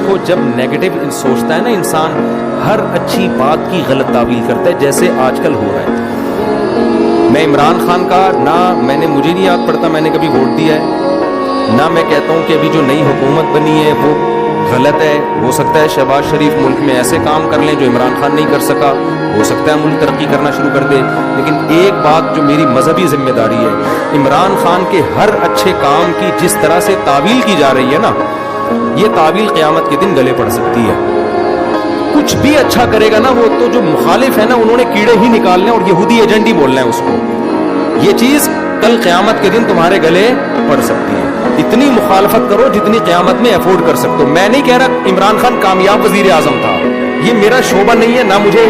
دیکھو جب نیگیٹو سوچتا ہے نا انسان, ہر اچھی بات کی غلط تعویل کرتا ہے, جیسے آج کل ہو رہا ہے. میں عمران خان کا نہ مجھے نہیں یاد پڑتا میں نے کبھی ووٹ دیا ہے, نہ میں کہتا ہوں کہ ابھی جو نئی حکومت بنی ہے وہ غلط ہے. ہو سکتا ہے شہباز شریف ملک میں ایسے کام کر لیں جو عمران خان نہیں کر سکا, ہو سکتا ہے ملک ترقی کرنا شروع کر دے. لیکن ایک بات جو میری مذہبی ذمہ داری ہے, عمران خان کے ہر اچھے کام کی جس طرح سے تعویل کی جا رہی ہے نا, یہ تعویل قیامت کے دن گلے پڑ سکتی ہے. کچھ بھی اچھا کرے گا نا وہ تو جو مخالف ہے نا انہوں نے کیڑے ہی نکالنے اور یہودی ایجنٹ ہی بولنا ہے اس کو. یہ چیز کل قیامت کے دن تمہارے گلے پڑ سکتی ہے. اتنی مخالفت کرو جتنی قیامت میں افورڈ کر سکتے ہو. میں نہیں کہہ رہا عمران خان کامیاب وزیر اعظم تھا, یہ میرا شعبہ نہیں ہے, نہ مجھے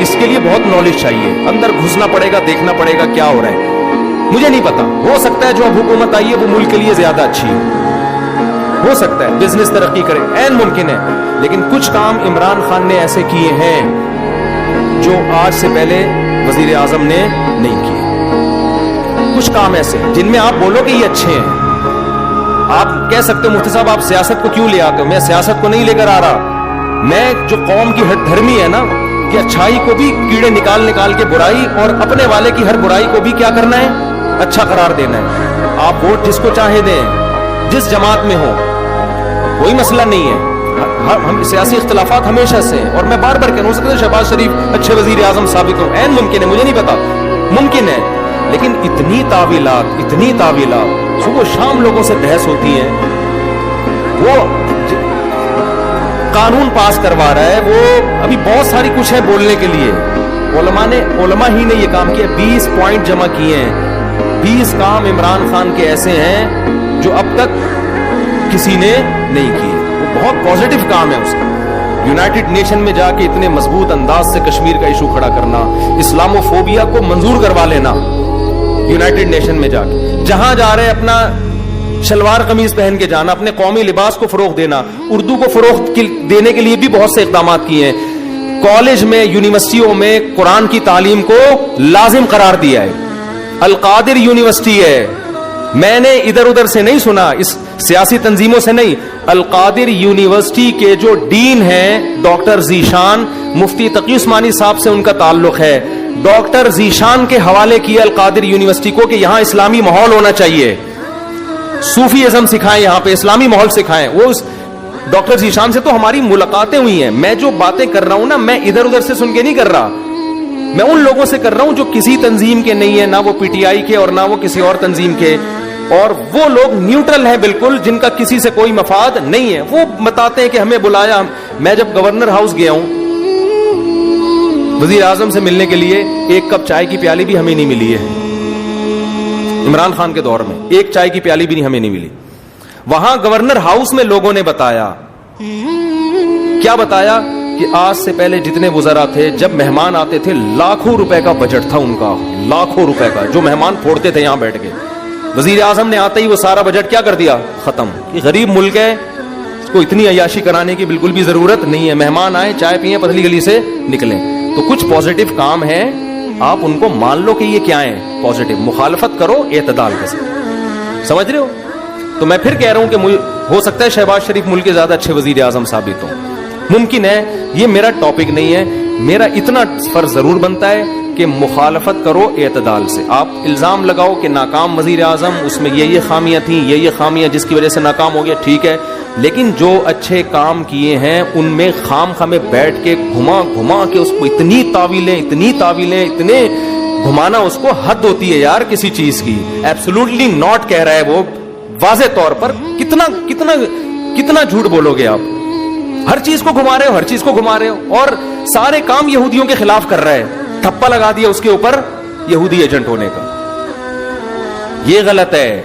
اس کے لیے بہت نالج چاہیے. اندر گھسنا پڑے گا, دیکھنا پڑے گا کیا ہو رہا ہے, مجھے نہیں پتا. ہو سکتا ہے جو اب حکومت آئی ہے وہ ملک کے لیے زیادہ اچھی ہو سکتا ہے, بزنس ترقی کرے, عین ممکن ہے. لیکن کچھ کام عمران خان نے ایسے کیے ہیں جو آج سے پہلے وزیر اعظم نے نہیں کیے. کچھ کام ایسے جن میں آپ بولو کہ یہ اچھے ہیں. آپ کہہ سکتے ہو مفتی صاحب آپ سیاست کو کیوں لے آتے ہو, میں سیاست کو نہیں لے کر آ رہا. میں جو قوم کی ہر دھرمی ہے نا کہ اچھائی کو بھی کیڑے نکال کے برائی, اور اپنے والے کی ہر برائی کو بھی کیا کرنا ہے, اچھا قرار دینا ہے. آپ ووٹ جس کو چاہے دیں, جس جماعت میں ہو, کوئی مسئلہ نہیں ہے. ہم سیاسی اختلافات ہمیشہ سے ہیں, اور میں بار بار کہہ, ہو سکتا ہے شہباز شریف اچھے وزیر اعظم ثابت ہو, عین ممکن ہے, مجھے نہیں پتا, ممکن ہے. لیکن اتنی تعویلات صبح شام لوگوں سے بحث ہوتی ہے. وہ قانون پاس کروا رہا ہے, وہ ابھی بہت ساری کچھ ہے بولنے کے لیے. علماء ہی نے یہ کام کیا, 20 پوائنٹ جمع کیے ہیں. 20 کام عمران خان کے ایسے ہیں جو اب تک کسی نے نہیں کیے. وہ بہت پازیٹیو کام ہے اس کا. یونائٹڈ نیشن میں جا کے اتنے مضبوط انداز سے کشمیر کا ایشو کھڑا کرنا, اسلامو فوبیا کو منظور کروا لینا یونائٹڈ نیشن میں جا کے, جہاں جا رہے اپنا شلوار قمیض پہن کے جانا, اپنے قومی لباس کو فروغ دینا, اردو کو فروغ دینے کے لیے بھی بہت سے اقدامات کیے ہیں. کالج میں, یونیورسٹیوں میں قرآن کی تعلیم کو لازم قرار دیا ہے. القادر یونیورسٹی ہے, میں نے ادھر ادھر سے نہیں سنا, اس سیاسی تنظیموں سے نہیں. القادر یونیورسٹی کے جو ڈین ہیں ڈاکٹر ذیشان, مفتی تقی عثمانی صاحب سے ان کا تعلق ہے. ڈاکٹر ذیشان کے حوالے کیا القادر یونیورسٹی کو کہ یہاں اسلامی ماحول ہونا چاہیے, صوفی ازم سکھائیں, یہاں پہ اسلامی ماحول سکھائیں. وہ ڈاکٹر ذیشان سے تو ہماری ملاقاتیں ہوئی ہیں. میں جو باتیں کر رہا ہوں نا, میں ادھر ادھر سے سن کے نہیں کر رہا, میں ان لوگوں سے کر رہا ہوں جو کسی تنظیم کے نہیں ہے, نہ وہ پی ٹی آئی کے اور نہ وہ کسی اور تنظیم کے, اور وہ لوگ نیوٹرل ہیں بالکل, جن کا کسی سے کوئی مفاد نہیں ہے. وہ بتاتے ہیں کہ ہمیں بلایا. میں جب گورنر ہاؤس گیا ہوں وزیر اعظم سے ملنے کے لیے, ایک کپ چائے کی پیالی بھی ہمیں نہیں ملی ہے. عمران خان کے دور میں ایک چائے کی پیالی بھی ہمیں نہیں ملی. وہاں گورنر ہاؤس میں لوگوں نے بتایا, کیا بتایا, کہ آج سے پہلے جتنے وزراء تھے جب مہمان آتے تھے لاکھوں روپے کا بجٹ تھا ان کا, لاکھوں روپے کا, جو مہمان پھوڑتے تھے یہاں بیٹھ کے. وزیر اعظم نے آتے ہی وہ سارا بجٹ کیا کر دیا, ختم. یہ غریب ملک ہے, اس کو اتنی عیاشی کرانے کی بالکل بھی ضرورت نہیں ہے. مہمان آئے, چائے پیئیں, پتلی گلی سے نکلیں. تو کچھ پازیٹیو کام ہیں, آپ ان کو مان لو کہ یہ کیا ہیں پازیٹیو. مخالفت کرو اعتدال کے ساتھ, سمجھ رہے ہو. تو میں پھر کہہ رہا ہوں کہ ہو سکتا ہے شہباز شریف ملک کے زیادہ اچھے وزیر اعظم ثابت ہوں, ممکن ہے. یہ میرا ٹاپک نہیں ہے. میرا اتنا فرض ضرور بنتا ہے کہ مخالفت کرو اعتدال سے. آپ الزام لگاؤ کہ ناکام وزیر اعظم, اس میں یہ خامیاں تھیں, یہ خامیاں جس کی وجہ سے ناکام ہو گیا, ٹھیک ہے. لیکن جو اچھے کام کیے ہیں ان میں خام خامے بیٹھ کے گھما کے اس کو اتنی تعویلیں اتنے گھمانا, اس کو حد ہوتی ہے یار کسی چیز کی. ایبسولوٹلی ناٹ کہہ رہا ہے وہ واضح طور پر. کتنا جھوٹ بولو گے آپ. ہر چیز کو گھما رہے ہو, اور سارے کام یہودیوں کے خلاف کر رہا ہے. ٹھپا لگا دیا اس کے اوپر یہودی ایجنٹ ہونے کا, یہ غلط ہے.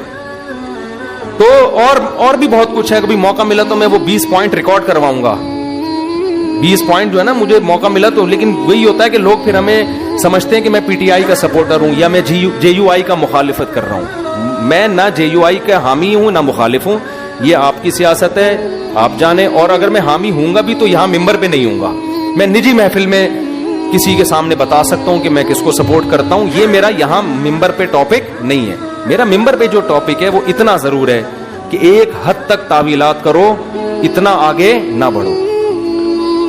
تو اور بھی بہت کچھ ہے. کبھی موقع ملا تو میں وہ 20 پوائنٹ ریکارڈ کرواؤں گا. 20 پوائنٹ جو ہے نا, مجھے موقع ملا تو. لیکن وہی ہوتا ہے کہ لوگ پھر ہمیں سمجھتے ہیں کہ میں پی ٹی آئی کا سپورٹر ہوں یا میں جے یو آئی کا مخالفت کر رہا ہوں. میں نہ جے یو آئی کا حامی ہوں نہ مخالف ہوں. یہ آپ کی سیاست ہے, آپ جانیں. اور اگر میں حامی ہوں گا بھی تو یہاں ممبر پہ نہیں ہوں گا. میں نجی محفل میں کسی کے سامنے بتا سکتا ہوں کہ میں کس کو سپورٹ کرتا ہوں. یہ میرا یہاں ممبر پہ ٹاپک نہیں ہے. میرا ممبر پہ جو ٹاپک ہے وہ اتنا ضرور ہے کہ ایک حد تک تعویلات کرو اتنا آگے نہ بڑھو.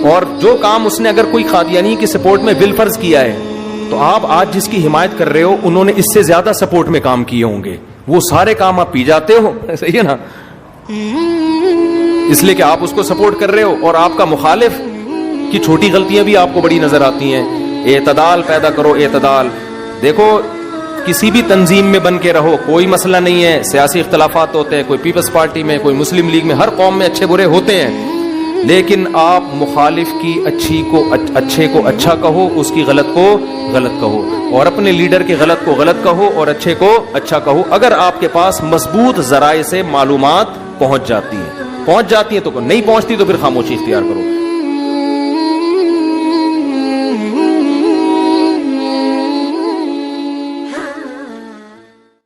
اور جو کام اس نے اگر کوئی قادیانی کی سپورٹ میں بالفرض کیا ہے تو آپ آج جس کی حمایت کر رہے ہو انہوں نے اس سے زیادہ سپورٹ میں کام کیے ہوں گے, وہ سارے کام آپ پی جاتے ہو, صحیح ہے نا, اس لیے کہ آپ اس کو سپورٹ کر رہے ہو اور آپ کا مخالف کی چھوٹی غلطیاں بھی آپ کو بڑی نظر آتی ہیں. اعتدال پیدا کرو, اعتدال. دیکھو کسی بھی تنظیم میں بن کے رہو, کوئی مسئلہ نہیں ہے, سیاسی اختلافات ہوتے ہیں, کوئی پیپلز پارٹی میں, کوئی مسلم لیگ میں, ہر قوم میں اچھے برے ہوتے ہیں, لیکن آپ مخالف کی اچھے کو اچھا کہو, اس کی غلط کو غلط کہو, اور اپنے لیڈر کے غلط کو غلط کہو اور اچھے کو اچھا کہو. اگر آپ کے پاس مضبوط ذرائع سے معلومات پہنچ جاتی ہیں تو نہیں پہنچتی تو پھر خاموشی اختیار کرو.